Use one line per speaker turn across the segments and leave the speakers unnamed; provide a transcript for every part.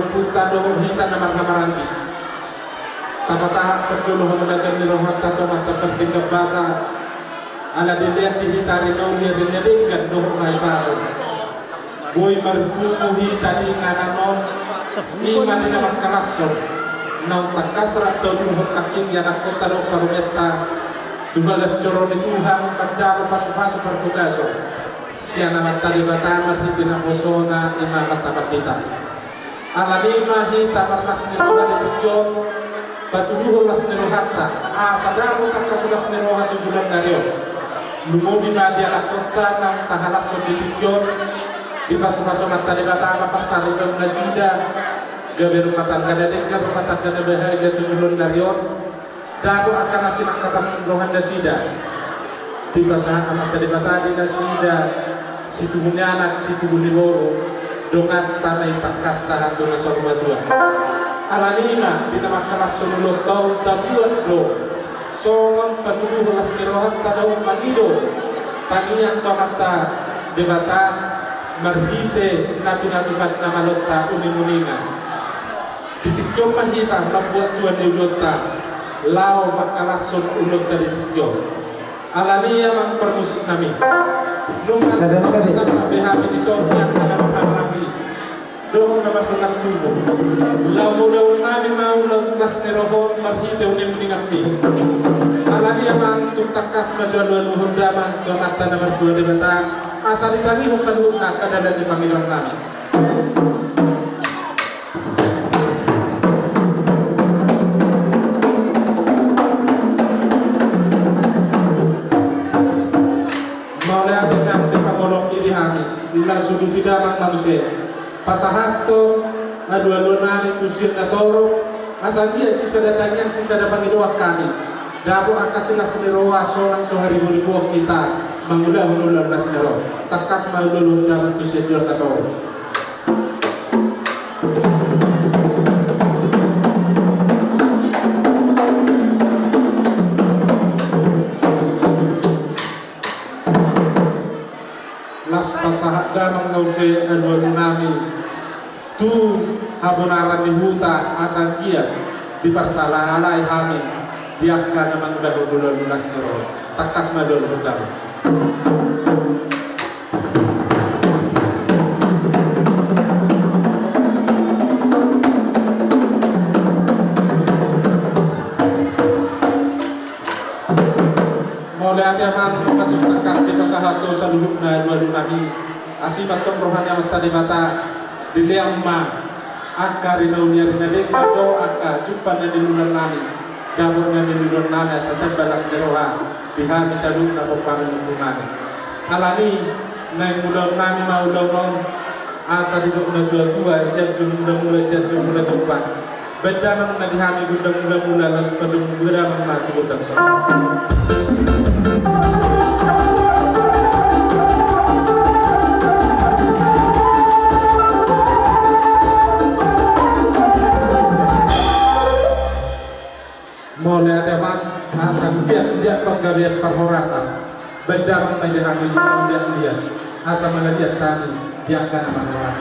puta do hita na marhamaranti tapasahat perjuluh menajan ni rohat tato mata bertingkap basa ala dilihat di hitari kau dia dilihat do hai basa boy marpuku hita di ngananon iman di nama karaso nau takasrat do duhut aking yang aku taruh parumeta tubalas coroni Tuhan pancaro pasu-pasu pertugaso siana matali batama hitina posona ima matamat kita ala lima hita marmas niroha di tujuan batuduho las nirohata sadamu takasilas niroha tujulan dario lumobi madi ala kota nang tahalas so di tujuan di pasu-pasu matali batama pasari ke nasida gabe rumah tangga dadek gabe rumah tangga bahagia tujulan dario dato akan nasinak kapan rohan nasida di pasahan amat tadi batadi nasida situ bunyanak situ buniboro dongan tanai takas sahatu nasorma tua ala lima di nama kelas seluruh tahun tabuat do songon patuduh kelas mirohat tadau manido tanian tomata debatan marhite natu-natukan nama lotta uning-uningan ditikyo mahita membuat tuan ulota lao makalason ulot dari tikyo alania mang permusik kami nungan kita behami di sornya karena mengalami dong nama tungan tubuh lau mudah nami mau nas nerohon marhite uning meningakmi alania mang tutakas majuan luhur daman tonata nama tua debata asal ditani hosaluka kadada di panggilan nami la sudu tidak manusia pasahato adu-adu nani tusir na toro asal dia sisa datang yang sisa dapat doa kami dabo akasina seniroa solang sohari ribu kita mengulah ulang las nero takas maululur dapat tusir na toro pasahat damang ngause aduan nami tu habonaran di huta asal dia di parsalalai hami diakkan namang udah bulan lunas nero takas madol hudam mulai ada mang patut takas di pasahat to sa lubuk na aduan nami asimat tong rohanya matadi mata diliang ma akka rinaunya rinade kado akka cupan na nilunan nami dabor na nilunan nami sa tabalas de roha dihami sa lubuk na paparin ng nami alani na mudaw nami maulaw non asa dito na tua-tua siap jum mula siap jum mula tumpa bedamang na dihami gudang mula las padung beramang mati gudang sa mulai ada bang asam dia penggabian perhorasan bedang menjadi dia asam melihat kami dia akan aman orang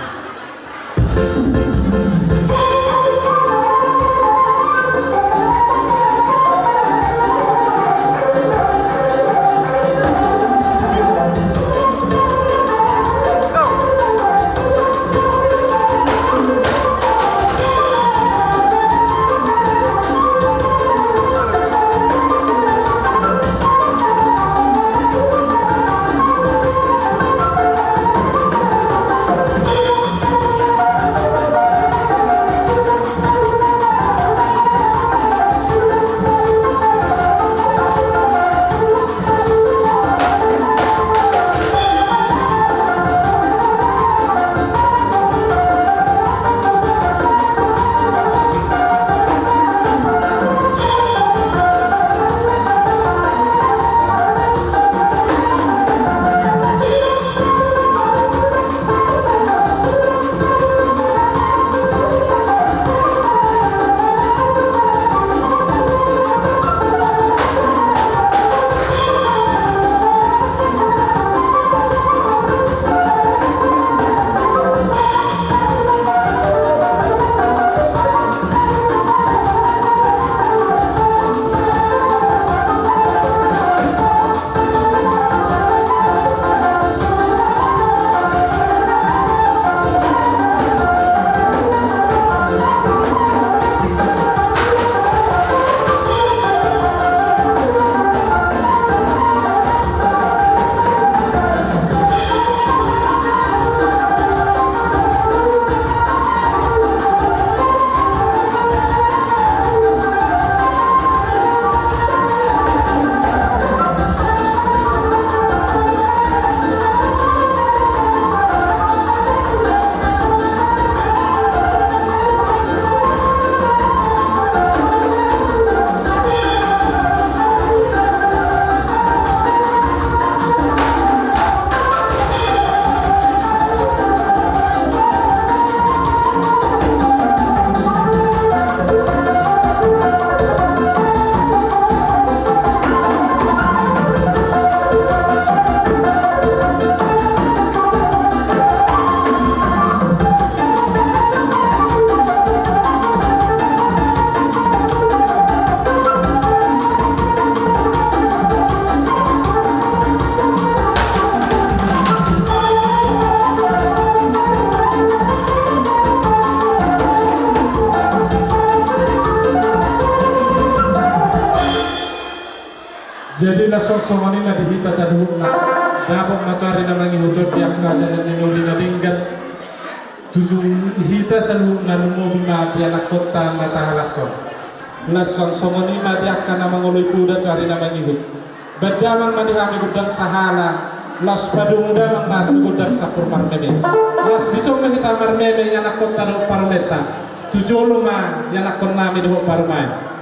Jadi lasong songoni na dihita sa duhok na dapat matari na mangihutod di angka dan ninuli na dinggan tujuh hita sa duhok na lumubi ma di anak kota na tahalasong lasong songoni ma di angka na manguloy puda tari na mangihut badamang madihami gudang sahala las padung damang matu gudang sa purmarmeme las disong na kita marmeme yang anak kota do parmeta tujuh luma yang anak kota nami do parmay.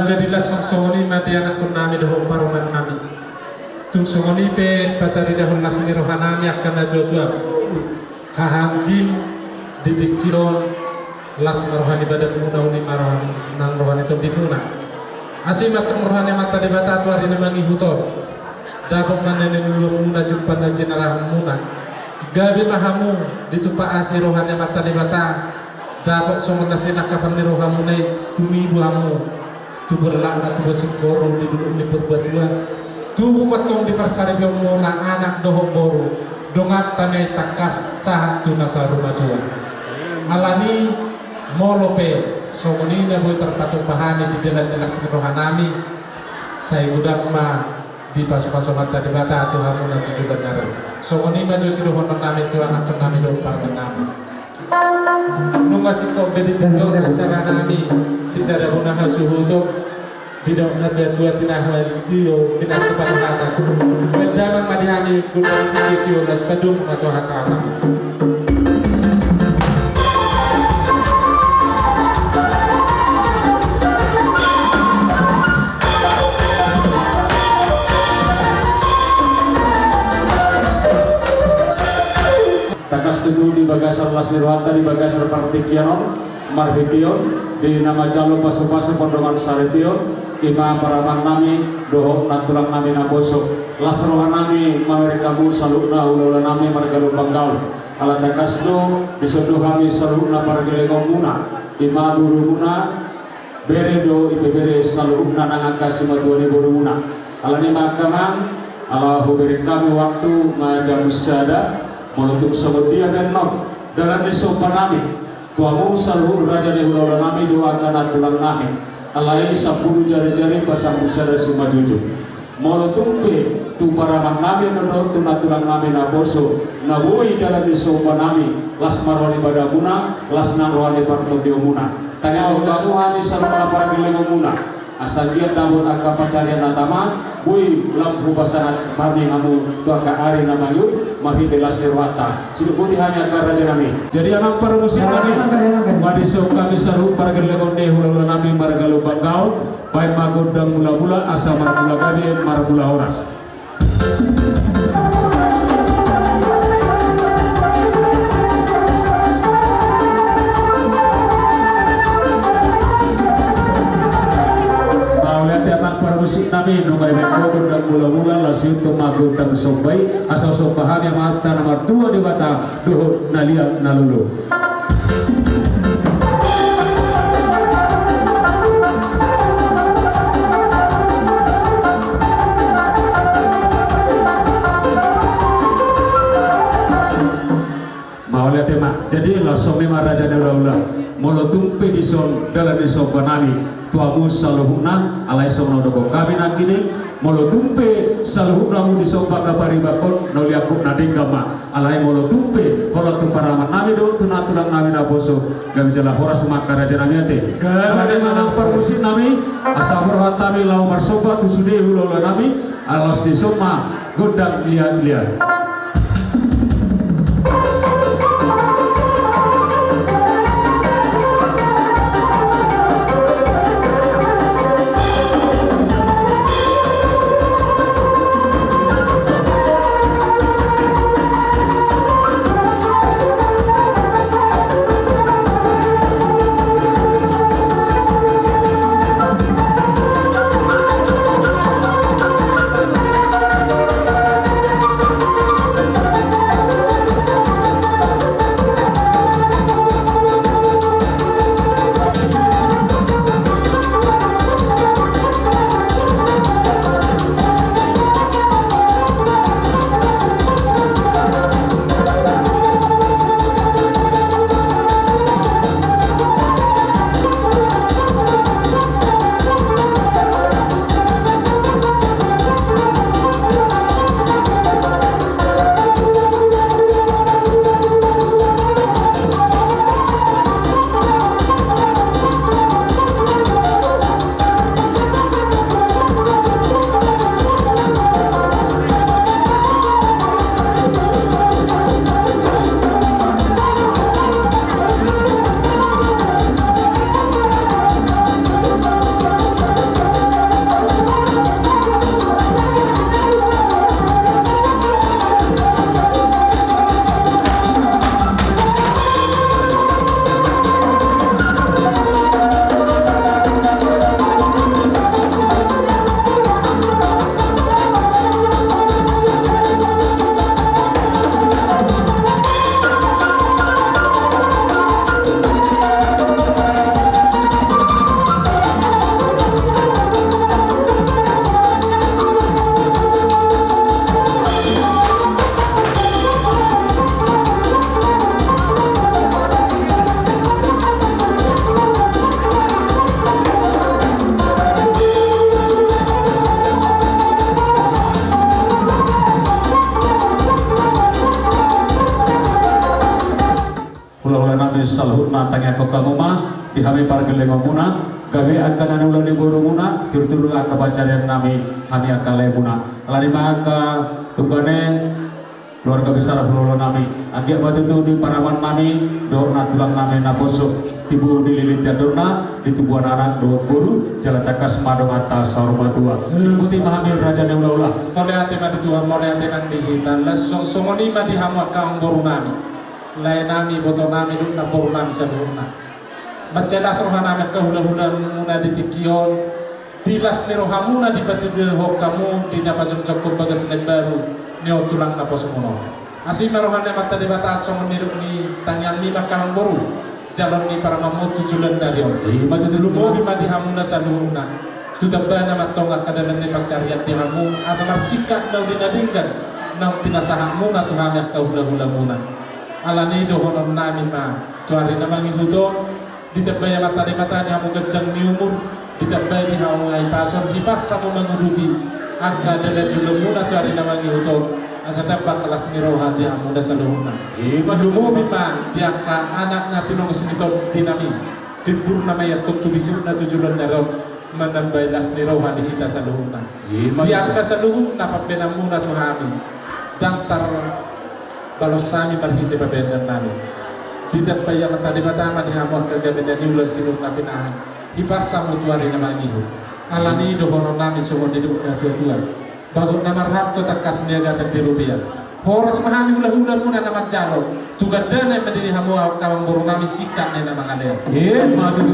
Jadilah songsongoni mati anak kun nami doho paruman nami tung songoni pe patari dahul lasini rohanami akan najwa hahangkim ditikkiron las marohani badan muna uni marohani nang rohani tom dimuna asimat tung rohani mata dibata tuari nemangi hutor dapat manenin ulur muna jumpa na jenarah muna gabi mahamu ditupa asi rohani mata dibata dapat songon nasina kapan ni rohamunai tumibu hamu tu berlakna tu besikoro di dulu ni perbuatuan tubuh matong di persari mona anak doho boru dongat tanai takas satu nasa rumah tua alani molope somoni na boy terpatu pahani di dalam nelas rohanami saya gudang ma di pasu-pasu mata di bata atau hamu na tujuh benar. So oni maju sido hono nami tu anak nami do par nami. Nunga sito beditin ko acara nami sisa da guna hasuhu to di do na tua tina hal tio bina kepada Pedamang madihani guna sisi tio las pedung atau hasana. Takas itu di bagasar Lasirwata di bagasar Partikianon Marhition di nama Jalo Pasu-Pasu Pondongan Sarition Ima Paraman nami dohok natulang nami naboso Lasrohan nami mamerikamu salukna ulola nami margalu banggal ala takas itu disodoh kami salukna pargelengong muna Ima duru muna beredo ipe bere salukna nangakasi matuani buru muna ala ni makaman ala huberi kami waktu majam sada menutup sebedia dan nom dalam disopan nami tuamu saluhur raja di ulola nami doakan atulang nami alai 10 jari-jari pasang busada sima jujur menutupi tu paraman nami nono tu natulang nami naboso nabui dalam disopan nami las marwani badamuna las narwani partodio muna tanya kamu hani saluhur para gilemo muna asal dia nabut aka pacarian natama bui lam rupasanat babi ngamu tu aka ari nama yud mahite Lasirwata sidu putih hanya aka raja nami jadi anak para musim nami madisok kami saru para gerlegon de hula nami margalu bangau baik magodang mula-mula asa marmula gabi marmula horas musik nami nungai mekro dan mula-mula lasiun tomago dan sobai asal sobahan yang mata nomor 2 di bata dohot nalia nalulu mau lihat tema jadi langsung memang raja daula molo tumpe di son dalam di sobanami tuamu saluhuna alai somno dogo kami nakini molo tumpe saluhuna mu di sopa kapari bakon noli aku nadingama alai molo tumpe hola tu paraman nami do tunatulang nami naboso gami jala horas maka raja nami ate gami janang permusin nami asa horhat nami lau marsoba tu sude ulola nami alas di soma godang lihat-lihat
hula-hula nami salhutna tanya ko kamuma dihami pargelengomuna gawe akan ulah di burunguna tur-tur aka pancarian nami hani akale muna alani maka tumbane keluarga besar hula-hula nami agia batu tu di parawan nami dorna tulang nami naposo tibu dililit dorna di tubuhan anak dua buru jalatakas mado atas sarma tua sebuti mahamil raja ne ulah
mole ate madi tua mole ate nang dihitan la songoni madi hamu akang boru nami lai nami boto nami duk na boru nami sabuna maceda sohana me hula-hula muna ditikion dilas ni rohamuna di pati ho kamu di napajong cokop bagas nek baru neo tulang na posomono asi marohane mata de batas song ni tanyang ni makang boru jalan ni para mamutu julan dari maju dulu mo bima di hamuna saluhuna tudabana matonga kadalan ni pancarian di hamu asamar sikak nau dinadingkan nau pinasahamu na tuhamak kahula-hula muna alani dohonon nami ma tuari namangi huto ditabaya mata ni hamu gajang ni umur ditabaya di hamu ay pason hipas samu menguduti aga dalan dulu muna tuari namangi huto asa tabak kelas ni roha di hamu da saluhuna madumo bima dia ka anak na tinong siniton dinami tibur na may atok tubisun na tujulan na ron manambay las ni roha di hita saluhuna dia ka saluhuna papenamu na tuhami dangtar balos sami marhite pabenan nami tidak payah mata di mata di hamu kagabi na niulas silong na pinahan hipas samu tuari na mangiho alani dohono nami suwon diduk na tua-tua bago namar harto takas niaga terdirubian horas mahami hula-hula muna naman jalo tugadana madini hamu kamang boru nami sikat ni namang aler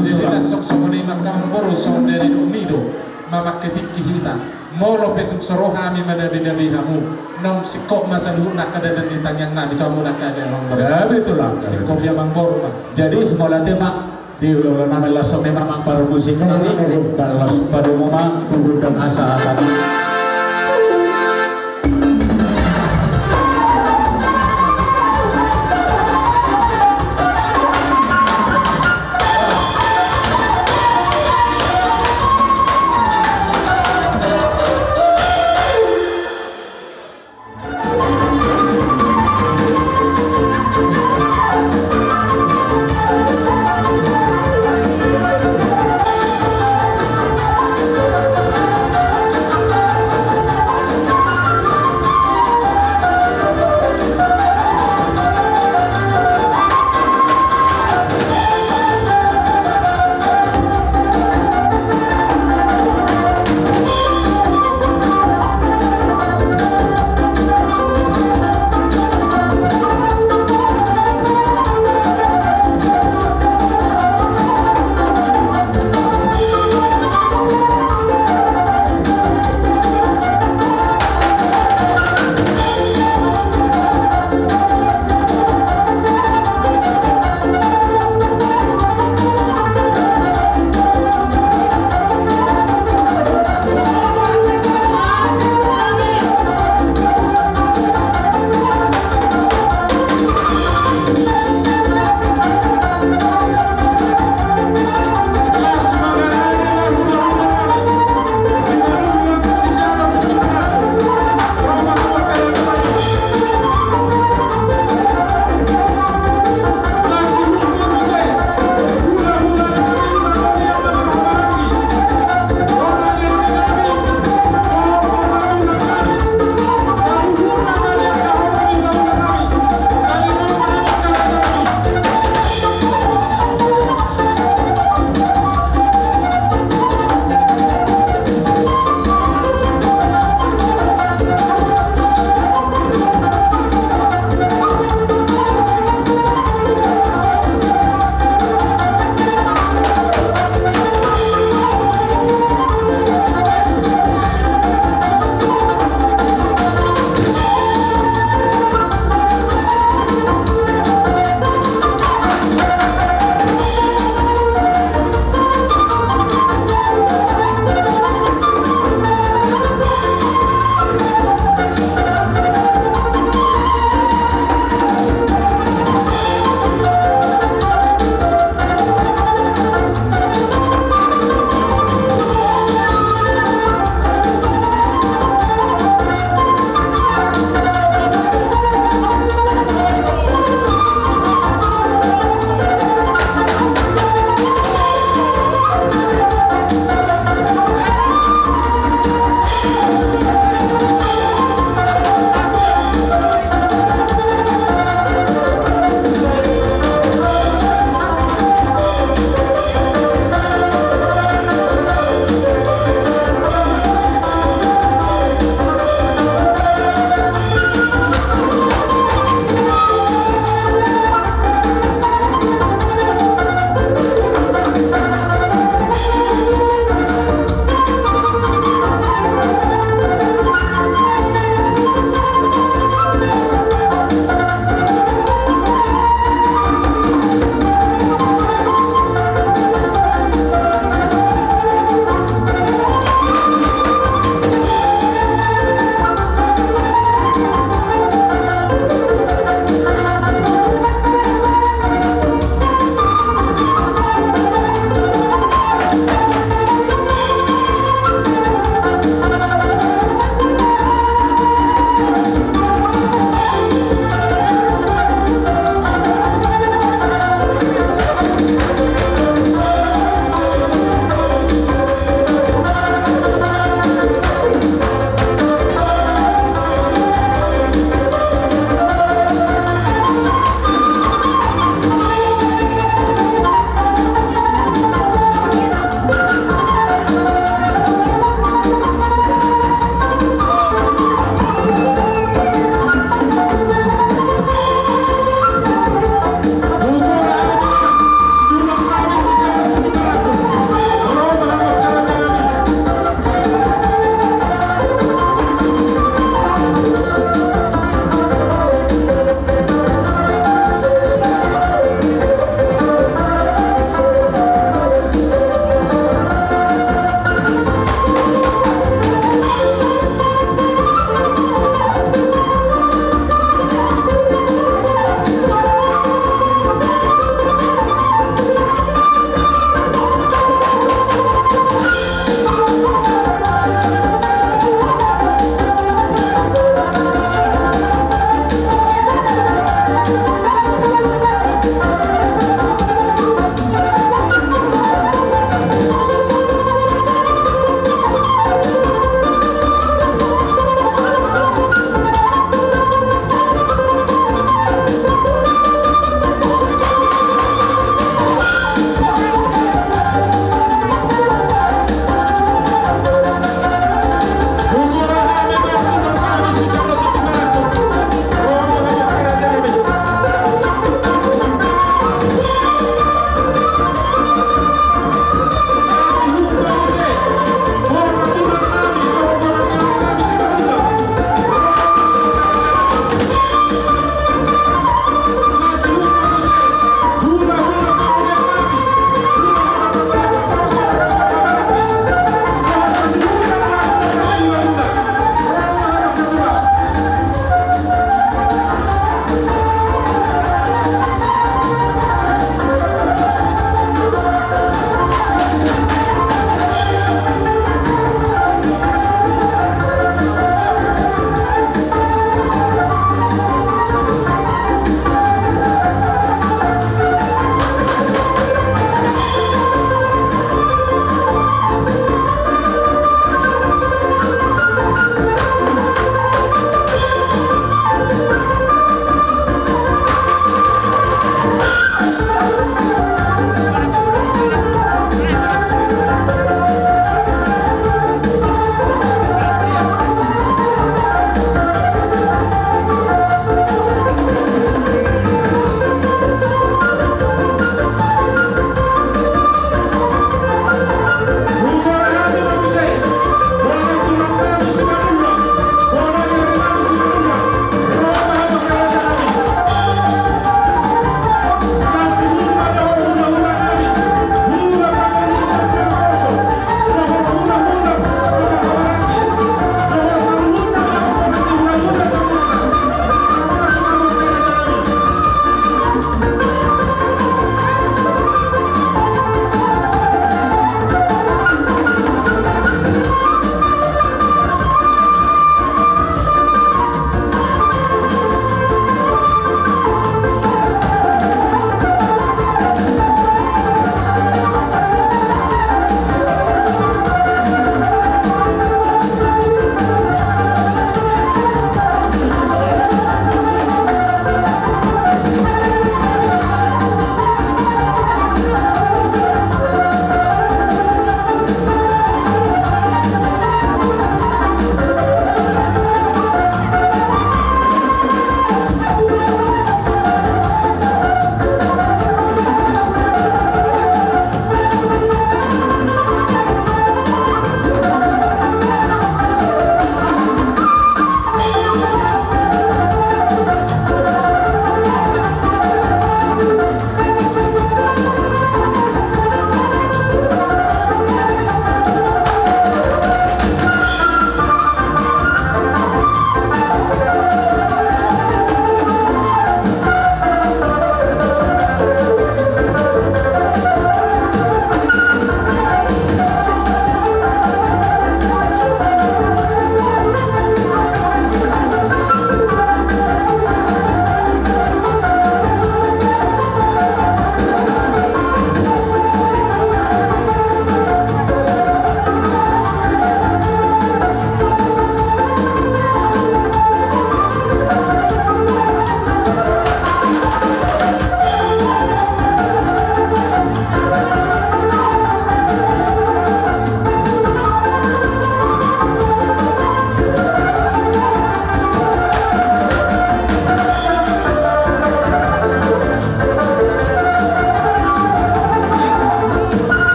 jadi na sok-sok ni kamang boru sok dari domido mama ketik kihita molo petuk soroha mi manabi-nabi hamu nom sikok masaluh nak kadadan di tanyang nami tamu nak kada mang boru
ya betul lah
sikok ya mang boru
jadi molate mak di hula-hula nami lasok memang para musik ini balas pada momang tunggu dan asa tadi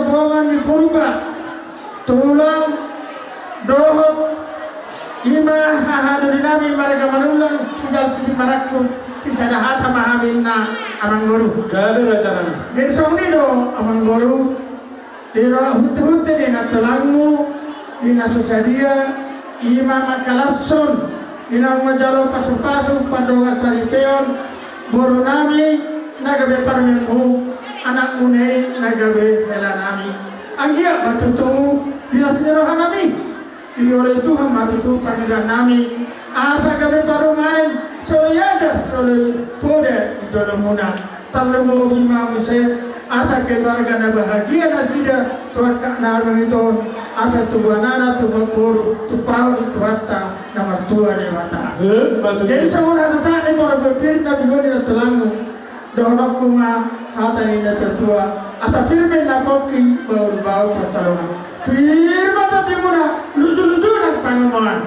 bongan di purba tulung dohok ima hahadu dinami mereka manulang sejal siti marakku si sadahata mahaminna aman guru
Gabi Raja Nami.
jadi songni do aman guru dira hutte di natulangmu di nasusadia ima makalasson di nang majalo pasu-pasu padonga saripeon boru nami nagabe parmemu anak mune nagabe melanami anggia batutu dilasnerohan nami oleh Tuhan matutu panggilan nami asa gabe paru main solo yaja solo pode di jolomuna talemu bima muse asa ke barga bahagia nasida tuat kak narung itu asa tubuhanana tubapur tupau tuhatta nama tua dewata jadi semua asa saat ini para berpikir nabi bodi na telangu dohok kuma hatani na tetua asa firme na koki bau pasalongan firma tadi muna lucu-lucu dan pangaman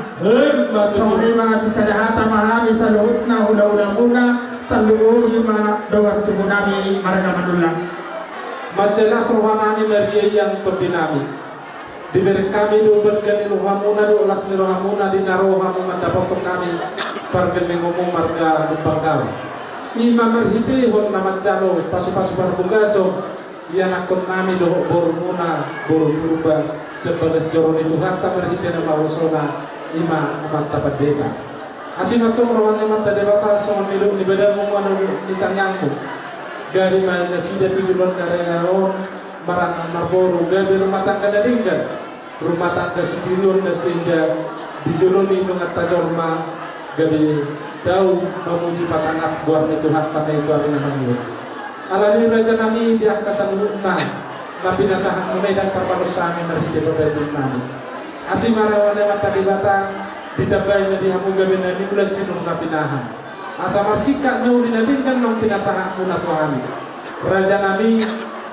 soalnya mga sisadahata mahami sa luhut na hula-hula muna taluhi ma dogat tubuh nami marga manulang
Majelas rohanani Maria yang terdinami diberi kami dobat gani rohamuna di ulas ni rohamuna di narohamu mendapat untuk kami pergeni ngomong marga bangkal ima marhiti hon nama jalo pasu-pasu barbugaso yang akun nami doh bormuna borbuba sebagai sejauh itu harta marhiti nama usona ima mantap deta asinatung rohani mata debata so nilu ni bedamu manu ditanyangku gari mana sida tujuan karyawan marang marboru gari rumah tangga dadingkan rumah tangga sendirian sehingga dijoloni dengan tajorma gari tahu memuji pasangan buat itu hak pada itu hari namanya alani raja nami di angkasa nuna nabi nasahan munai dan terpalusami merhiti berbedul nami asimarawane mata dibata ditabai nadi hamu gabe nadi ulas sinung nabi nahan asa marsika nau dinadingkan nang pinasahan muna tuhani raja nami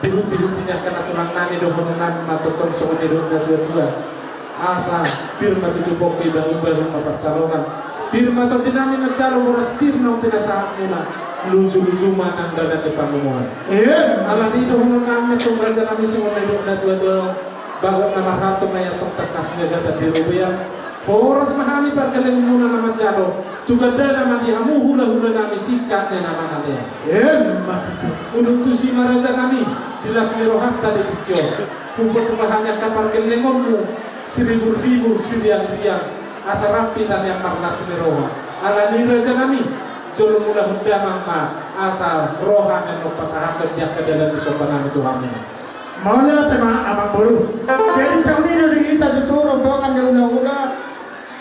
dihuti-hutinya kena tulang nami dohonan matotong songone dohona tua-tua asa birma tutupok baru papat calongan birma to dinami macalo boras birma pinasahan muna luju-luju manang dadan depan ngomongan ala di dohonan nami tung raja nami songone dohona tua-tua bagot nama harto mayatong takas negata di rubian boros mahami perkele muna nama jalo juga dana mati hamu hula nami sikat ne nama kalian matutu uduk tu si maraja nami dilas nirohat tadi tikyo kumpul bahannya kapar gelengommu seribu-ribu siriang-riang asa rapi dan yang makna siniroha ala ni raja nami jolo mula hundamang ma asa roha meno pasahaton dia ke dalam disopanami Tuhan
maulah tema amang boru jadi sauni dulu kita tuturo bongan de ula-ula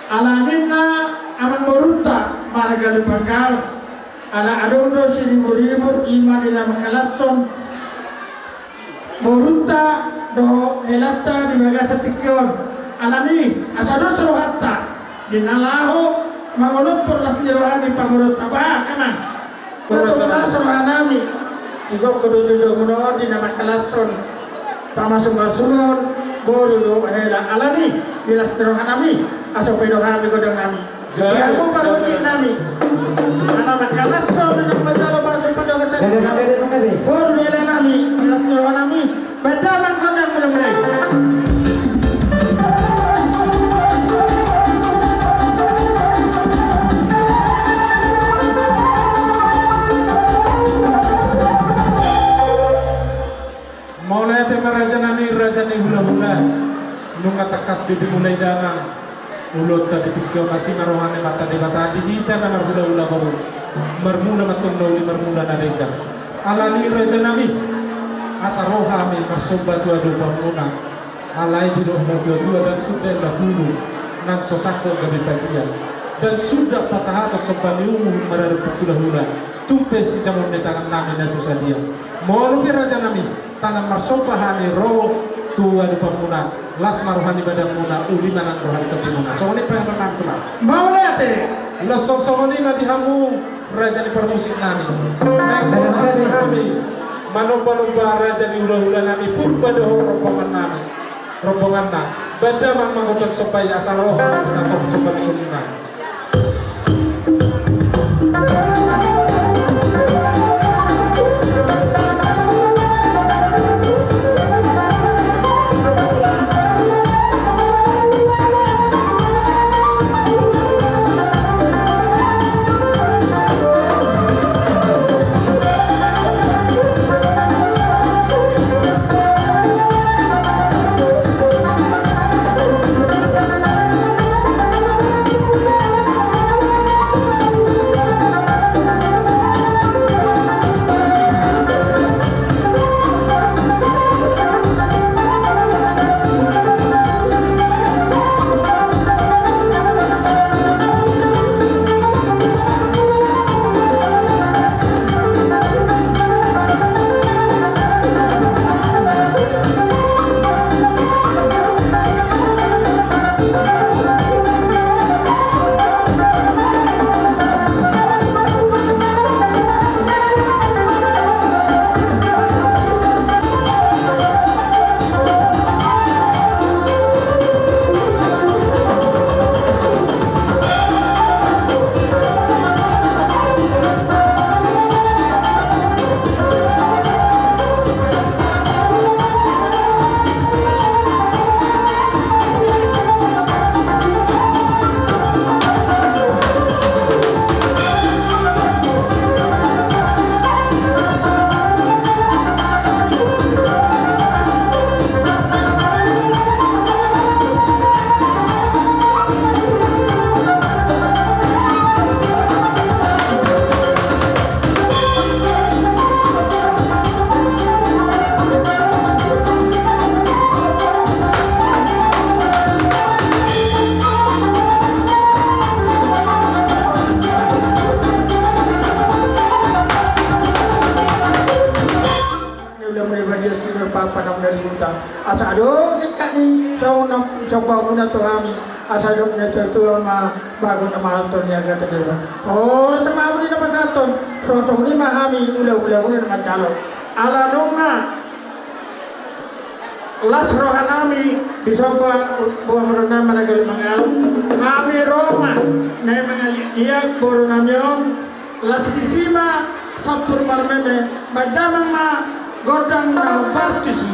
alamina aman boruta marga lupangkal ala adondo seribu-ribu iman di nama kalatson boruta do helata di bagasa tikyon alami asado suruhatta di nalaho mangolopor las nirohan di pangurut apa kaman betul suruhanami ikut kedudukan menor di nama kalatson pamasung-masungon boru do hela alani di las nirohan nami aso pedo kami godang nami ya aku para musik nami anak makalah so dengan majalah pasal pada kecil baru dia nami jelas nyawa nami badalang godang mulai
mulai tema raja nami hula-hula nunga takas di mulai danang ulot tadi tikyo masih marohane mata debata dihita na marhula-hula baru marmuna matong nauli marmuna na ringkan alani raja nami asa rohame marsumba tua do pamuna alai di doh tua dan sudah na dulu nang sosako gabi patian dan sudah pasahata sobani umum marada hula tumpe si zaman de tangan nami na susadia molupi raja nami tangan marsumba hani roh tua di pamuna las marohani badan muna uli manang rohani topi muna songoni pengen menang tula
mau lihat
las songoni na dihamu raja di permusik nami kami manomba raja di ula-ula nami purba doho rombongan na bada mang mangotok supaya asal roh bisa top supaya sunna
asa ado sikat ni sa pamuna to kami asa dok na to ma bago na mahal to niya gata dito oh sa mamu ni naman sa ton so ni mahami ula na macalo ala nung na las rohanami bisoba buah merona managal mangal kami Roma na mga liyak boro namyon las disima sabtur marmeme badamang ma godang na partusi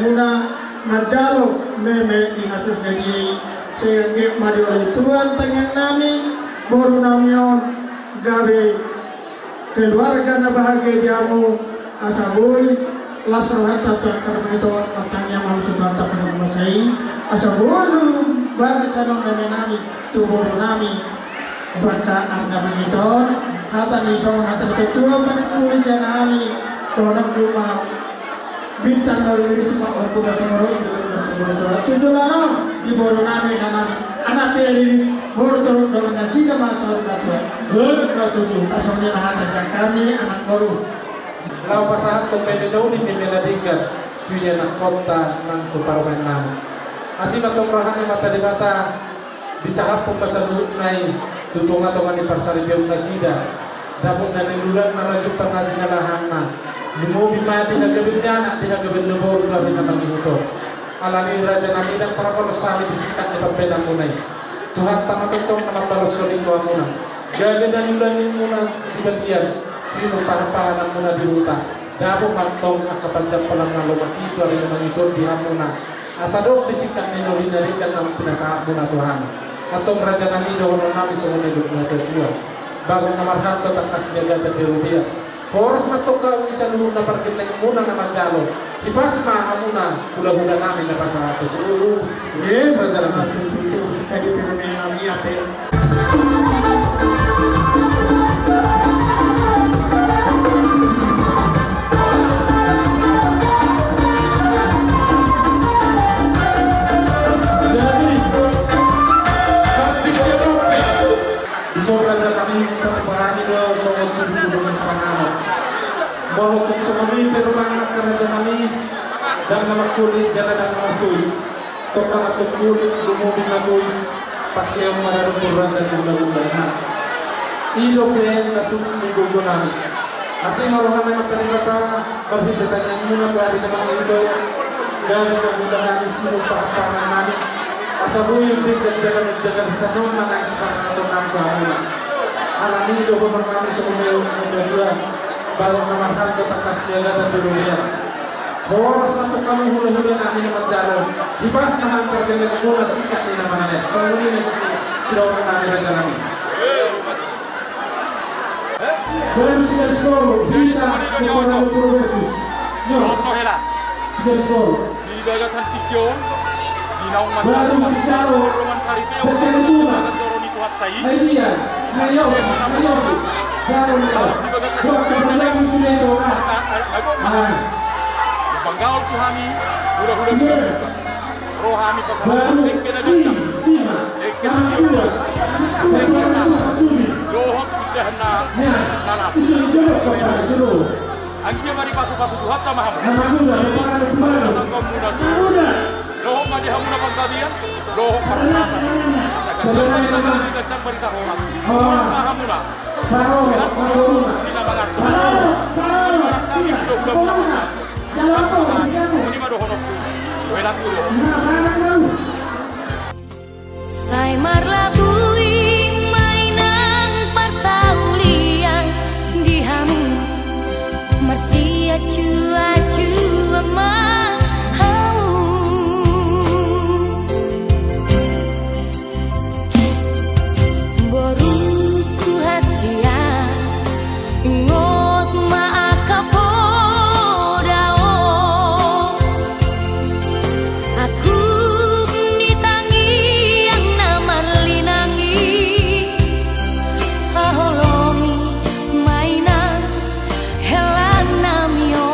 muna madalo meme dinasus jadi sehingga mari oleh Tuhan tengah nami baru namion gawe keluarga na bahagia diamu asaboy lasrohat atau karmeton matanya mau Tuhan tak pernah masai asaboy baga canong meme nami tu baru nami baca anda mengiton hata nisong hata ketua manipuli janami orang rumah bintang lalu semua waktu bersemorot tujuh larang di bawah nami anak peri baru turun dengan nasi dan makan batu asalnya mahal kami anak baru
lau pasahan to meminau ni meminadikan tuya nak kota nang tu parmen nam asih matong rahane mata di mata disahap pembasalut nai tutung atau mani parsari biung nasida dapur na nilulan na raju pernah jinalahan na lumo bimadi hagabin anak di hagabin lebor tabi na mangihuto alani raja nami dan para kolosali disikat ni pabena munay Tuhan tamatutong na mapalusoli ko amuna gabi na nilulan muna di bagian sino pahapahan muna di huta dapur matong akapanjang palang na lumaki ito rin naman ito di hamuna asadok disikat ni Nori na rin ang pinasahan muna Tuhan atong raja nami doon nami sumunod na Tuhan bago na marhan to tangkas niyagatan di Rubia Horas matoka isa nung naparkinan muna na majalo. Ipas muna hula-hula namin na pasato. Siguro, raja naman.
Itu sekali fenomena nabi apa?
Raja kami pagpahani daw sa tubuh ng semangat. Bahwa kung sumami pero mga raja kami dan namakulit jalan dan namakulis. Toka matukulit lumubing na kulis pakai ang mararapur raja ng lagunan. Ilo pen na tumigogo namin. Kasi marohan na magkalimata maghindatan yan muna kari naman ito. Dahil nagulan namin sino pakapanan namin. Asabuyo din jaga sa noon mga ekspas na ito ng kahamuna. Alamido ba kami sa kumayo ng gagawin bago namarhan ko takas niya at tulungan. Oras na ito kami hula-hula namin na magdalaw. Hibas naman kagalit mula sikat ni naman namin. So muli na silaw na namin raja namin. Boleh sigar skor, kita kepada Purwokertus. Sigar skor.
Dilagatan tikyo. Naung
baru secara berkeluturan Nadia Nayo baru kepada musuh itu
Banggaul kuhami hura-hura rohami
baru
Lohok kudahna nanas Angkia mari pasu-pasu duhatta mahamu Lohok madi hamuna pangkabian Lohok parasasa Sedang berita horas Hamuna Tidak mengatur Kami sudah udah Ini madu honokku Welakku
Sai marlabui mainang parsaulian di hamu Marsia cua-cua mah hamu Boruku hasia ngot maakapodao Aku holongi mainan helan namyo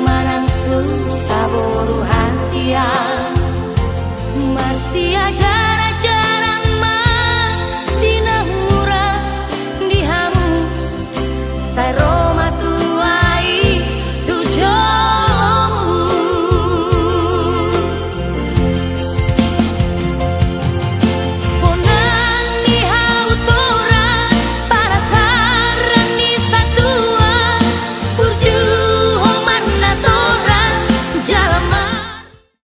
manang susah boru hasia Marsia